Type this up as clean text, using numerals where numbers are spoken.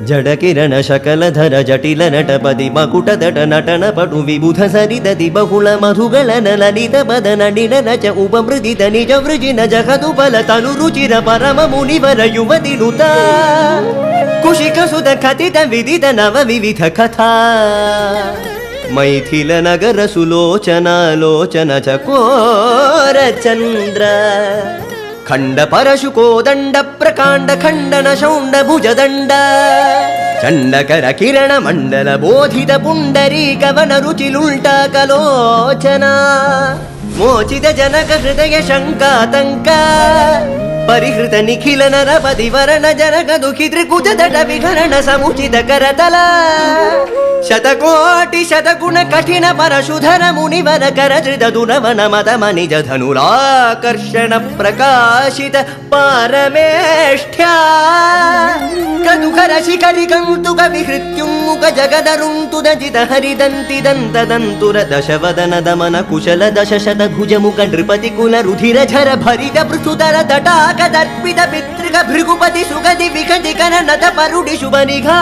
जड किरण शकलधर जटिल नटपति मकुटतट नटन पटु विबुध सरिदति बहुल मधुगलन ललित बदन निडन च उपमृदित निज वृजिन जगदुबल तनु रुचिर परम मुनिवर युवति नुता कुशिक सुध कथित विदित नव विविध कथा मैथिल नगर सुलोचना लोचन चकोर चंद्र खंड परशुको दंड प्रकांड खंडन शौंड भुजदंड चंडकर किरण मंडल बोधित पुंडरीक वन रुचिलुल्टा कलोचना मोचित जनक हृदय शंकातंक परिहृत निखिल नरपति वरण जनक दुखी त्रिकुट तट विहरण समुचित करतल शतकोटि शतगुण कठिन परशुधर मुनिवर कर धृत दुनवन मद मनिज धनुराकर्षण प्रकाशित पारमेष्ठ्या कदुकर शिखरि कौतुक विहृत्युन्मुख जगदरुन्तुद जित हरिदन्ति दन्त दन्तुर दशवदन दमन कुशल दश शत भुज मुख नृपति कुल रुधिर झर भरित पृथुतर तटाक दर्पित पितृक भृगुपति सुगति विकटि कर नथ परुडि शुभ निघा।